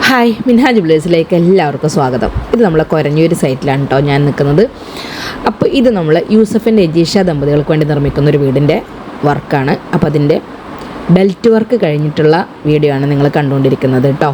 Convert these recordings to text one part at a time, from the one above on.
Hi, Minhaj ബ്ലേസിലേക്ക് എല്ലാവർക്കും സ്വാഗതം. ഇത് നമ്മളെ കൊരഞ്ഞൂര് സൈറ്റിലാണ് കേട്ടോ ഞാൻ നിൽക്കുന്നത്. അപ്പോൾ ഇത് നമ്മൾ യൂസഫിൻ്റെ എജീഷ ദമ്പതികൾക്ക് വേണ്ടി നിർമ്മിക്കുന്ന ഒരു വീടിൻ്റെ വർക്കാണ്. അപ്പോൾ അതിൻ്റെ ബെൽറ്റ് വർക്ക് കഴിഞ്ഞിട്ടുള്ള വീഡിയോ ആണ് നിങ്ങൾ കണ്ടുകൊണ്ടിരിക്കുന്നത് കേട്ടോ.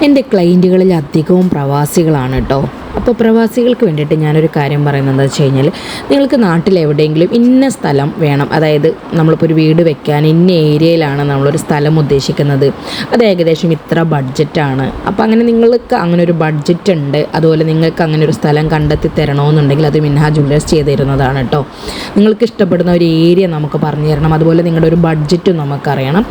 എൻ്റെ ക്ലയൻറ്റുകളിൽ അധികവും പ്രവാസികളാണ് കേട്ടോ. അപ്പോൾ പ്രവാസികൾക്ക് വേണ്ടിയിട്ട് ഞാനൊരു കാര്യം പറയുന്നത് എന്താ വെച്ച് കഴിഞ്ഞാൽ, നിങ്ങൾക്ക് നാട്ടിൽ എവിടെയെങ്കിലും ഇന്ന സ്ഥലം വേണം, അതായത് നമ്മളിപ്പോൾ ഒരു വീട് വെക്കാൻ ഇന്ന ഏരിയയിലാണ് നമ്മളൊരു സ്ഥലം ഉദ്ദേശിക്കുന്നത്, അത് ഏകദേശം ഇത്ര ബഡ്ജറ്റാണ്. അപ്പോൾ അങ്ങനെ നിങ്ങൾക്ക് അങ്ങനെ ഒരു ബഡ്ജറ്റ് ഉണ്ട്, അതുപോലെ നിങ്ങൾക്ക് അങ്ങനെ ഒരു സ്ഥലം കണ്ടെത്തി തരണമെന്നുണ്ടെങ്കിൽ അത് മിൻഹാജ് ജ്വല്ലേഴ്സ് ചെയ്ത് തരുന്നതാണ് കേട്ടോ. നിങ്ങൾക്ക് ഇഷ്ടപ്പെടുന്ന ഒരു ഏരിയ നമുക്ക് പറഞ്ഞു തരണം, അതുപോലെ നിങ്ങളുടെ ഒരു ബഡ്ജറ്റും നമുക്കറിയണം.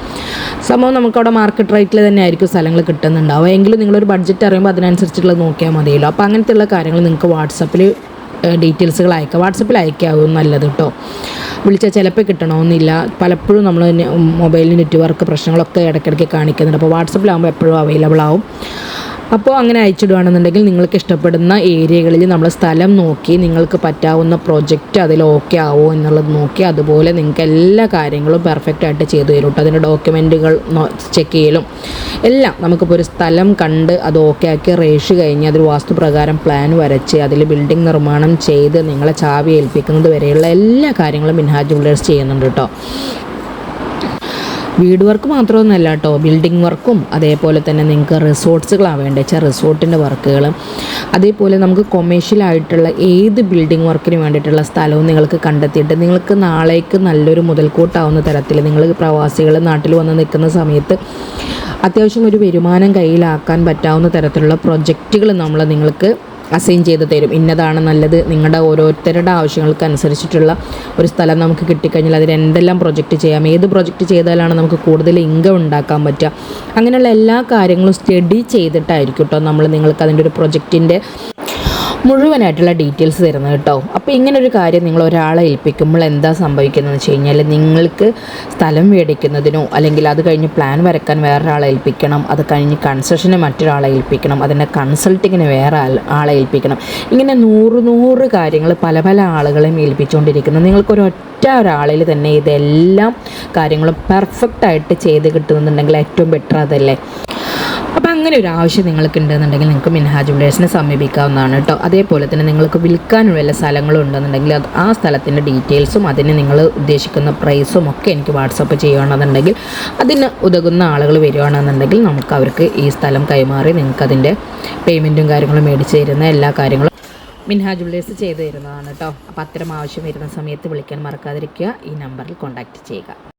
സംഭവം നമുക്കവിടെ മാർക്കറ്റ് റേറ്റിൽ തന്നെ ആയിരിക്കും സ്ഥലങ്ങൾ കിട്ടുന്നുണ്ടാവും. എങ്കിലും നിങ്ങളൊരു ബഡ്ജറ്റ് അറിയുമ്പോൾ അതിനനുസരിച്ചിട്ടുള്ളത് നോക്കിയാൽ മതിയല്ലോ. അപ്പോൾ അങ്ങനത്തെയുള്ള കാര്യങ്ങൾ നിങ്ങൾക്ക് വാട്സപ്പിൽ ഡീറ്റെയിൽസുകൾ അയക്കാം. വാട്സപ്പിൽ അയക്കാവും നല്ലത് കേട്ടോ. വിളിച്ചാൽ ചിലപ്പോൾ കിട്ടണമെന്നില്ല. പലപ്പോഴും നമ്മൾ മൊബൈലിൽ നെറ്റ്വർക്ക് പ്രശ്നങ്ങളൊക്കെ ഇടയ്ക്കിടയ്ക്ക് കാണിക്കുന്നുണ്ട്. അപ്പോൾ വാട്സപ്പിലാകുമ്പോൾ എപ്പോഴും അവൈലബിൾ ആവും. അപ്പോൾ അങ്ങനെ അയച്ചിടുകയാണെന്നുണ്ടെങ്കിൽ നിങ്ങൾക്ക് ഇഷ്ടപ്പെടുന്ന ഏരിയകളിൽ നമ്മൾ സ്ഥലം നോക്കി നിങ്ങൾക്ക് പറ്റാവുന്ന പ്രൊജക്റ്റ് അതിൽ ഓക്കെ ആവുമോ എന്നുള്ളത് നോക്കി അതുപോലെ നിങ്ങൾക്ക് എല്ലാ കാര്യങ്ങളും പെർഫെക്റ്റായിട്ട് ചെയ്തു തരും കേട്ടോ. അതിൻ്റെ ഡോക്യുമെൻറ്റുകൾ ചെക്ക് ചെയ്യലും എല്ലാം നമുക്കിപ്പോൾ ഒരു സ്ഥലം കണ്ട് അത് ഓക്കെ ആക്കി രജിസ്റ്റർ കഴിഞ്ഞ് അതിൽ വാസ്തുപ്രകാരം പ്ലാൻ വരച്ച് അതിൽ ബിൽഡിംഗ് നിർമ്മാണം ചെയ്ത് നിങ്ങളെ ചാവി ഏൽപ്പിക്കുന്നത് വരെയുള്ള എല്ലാ കാര്യങ്ങളും മിൻഹാജ് ജ്വല്ലേഴ്സ് ചെയ്യുന്നുണ്ട് കേട്ടോ. വീട് വർക്ക് മാത്രമൊന്നുമല്ല കേട്ടോ, ബിൽഡിംഗ് വർക്കും അതേപോലെ തന്നെ നിങ്ങൾക്ക് റിസോർട്ട്സുകളാണ് വേണ്ടത് വെച്ചാൽ റിസോർട്ടിൻ്റെ വർക്കുകൾ, അതേപോലെ നമുക്ക് കൊമേഴ്ഷ്യലായിട്ടുള്ള ഏത് ബിൽഡിംഗ് വർക്കിന് വേണ്ടിയിട്ടുള്ള സ്ഥലവും നിങ്ങൾക്ക് കണ്ടെത്തിയിട്ട് നിങ്ങൾക്ക് നാളേക്ക് നല്ലൊരു മുതൽക്കൂട്ടാവുന്ന തരത്തിൽ നിങ്ങൾ പ്രവാസികൾ നാട്ടിൽ വന്ന് നിൽക്കുന്ന സമയത്ത് അത്യാവശ്യം ഒരു വരുമാനം കയ്യിലാക്കാൻ പറ്റാവുന്ന തരത്തിലുള്ള പ്രൊജക്റ്റുകൾ നിങ്ങൾക്ക് അസൈൻ ചെയ്ത് തരും. ഇന്നതാണ് നല്ലത്, നിങ്ങളുടെ ഓരോരുത്തരുടെ ആവശ്യങ്ങൾക്ക് അനുസരിച്ചിട്ടുള്ള ഒരു സ്ഥലം നമുക്ക് കിട്ടിക്കഴിഞ്ഞാൽ അതിൽ എന്തെല്ലാം പ്രൊജക്റ്റ് ചെയ്യാം, ഏത് പ്രൊജക്റ്റ് ചെയ്താലാണ് നമുക്ക് കൂടുതൽ ഇൻകം ഉണ്ടാക്കാൻ പറ്റുക, അങ്ങനെയുള്ള എല്ലാ കാര്യങ്ങളും സ്റ്റഡി ചെയ്തിട്ടായിരിക്കും കേട്ടോ നമ്മൾ നിങ്ങൾക്ക് അതിൻ്റെ ഒരു പ്രൊജക്റ്റിൻ്റെ മുഴുവനായിട്ടുള്ള ഡീറ്റെയിൽസ് തരുന്നത് കേട്ടോ. അപ്പോൾ ഇങ്ങനൊരു കാര്യം നിങ്ങൾ ഒരാളെ ഏൽപ്പിക്കുമ്പോൾ എന്താ സംഭവിക്കുന്നതെന്ന് വെച്ച് കഴിഞ്ഞാൽ, നിങ്ങൾക്ക് സ്ഥലം മേടിക്കുന്നതിനോ അല്ലെങ്കിൽ അത് കഴിഞ്ഞ് പ്ലാൻ വരയ്ക്കാൻ വേറൊരാളെ ഏൽപ്പിക്കണം, അത് കഴിഞ്ഞ് കൺസ്ട്രക്ഷന് മറ്റൊരാളെ ഏൽപ്പിക്കണം, അതിൻ്റെ കൺസൾട്ടിങ്ങിന് വേറെ ആളെ ഏൽപ്പിക്കണം, ഇങ്ങനെ 100 കാര്യങ്ങൾ പല പല ആളുകളെയും ഏൽപ്പിച്ചുകൊണ്ടിരിക്കുന്നു. നിങ്ങൾക്കൊരൊറ്റ ഒരാളിൽ തന്നെ ഇതെല്ലാം കാര്യങ്ങളും പെർഫെക്റ്റായിട്ട് ചെയ്ത് കിട്ടുന്നുണ്ടെങ്കിൽ ഏറ്റവും ബെറ്റർ അതല്ലേ. അപ്പോൾ അങ്ങനെ ഒരു ആവശ്യം നിങ്ങൾക്ക് ഉണ്ടെന്നുണ്ടെങ്കിൽ നിങ്ങൾക്ക് മിൻഹാജ് ജ്വല്ലേഴ്സിനെ സമീപിക്കാവുന്നതാണ് കേട്ടോ. അതേപോലെ തന്നെ നിങ്ങൾക്ക് വിൽക്കാനുള്ള വല്ല സ്ഥലങ്ങളും ഉണ്ടെന്നുണ്ടെങ്കിൽ ആ സ്ഥലത്തിൻ്റെ ഡീറ്റെയിൽസും അതിന് നിങ്ങൾ ഉദ്ദേശിക്കുന്ന പ്രൈസും ഒക്കെ എനിക്ക് വാട്സപ്പ് ചെയ്യുകയാണെന്നുണ്ടെങ്കിൽ അതിന് ഉതകുന്ന ആളുകൾ വരികയാണെന്നുണ്ടെങ്കിൽ നമുക്ക് അവർക്ക് ഈ സ്ഥലം കൈമാറി നിങ്ങൾക്ക് അതിൻ്റെ പേയ്മെൻറ്റും കാര്യങ്ങളും മേടിച്ച് തരുന്ന എല്ലാ കാര്യങ്ങളും മിൻഹാജ് ജ്വല്ലേഴ്സ് ചെയ്തു തരുന്നതാണ് കേട്ടോ. അപ്പോൾ അത്തരം ആവശ്യം വരുന്ന സമയത്ത് വിളിക്കാൻ മറക്കാതിരിക്കുക. ഈ നമ്പറിൽ കോൺടാക്റ്റ് ചെയ്യുക.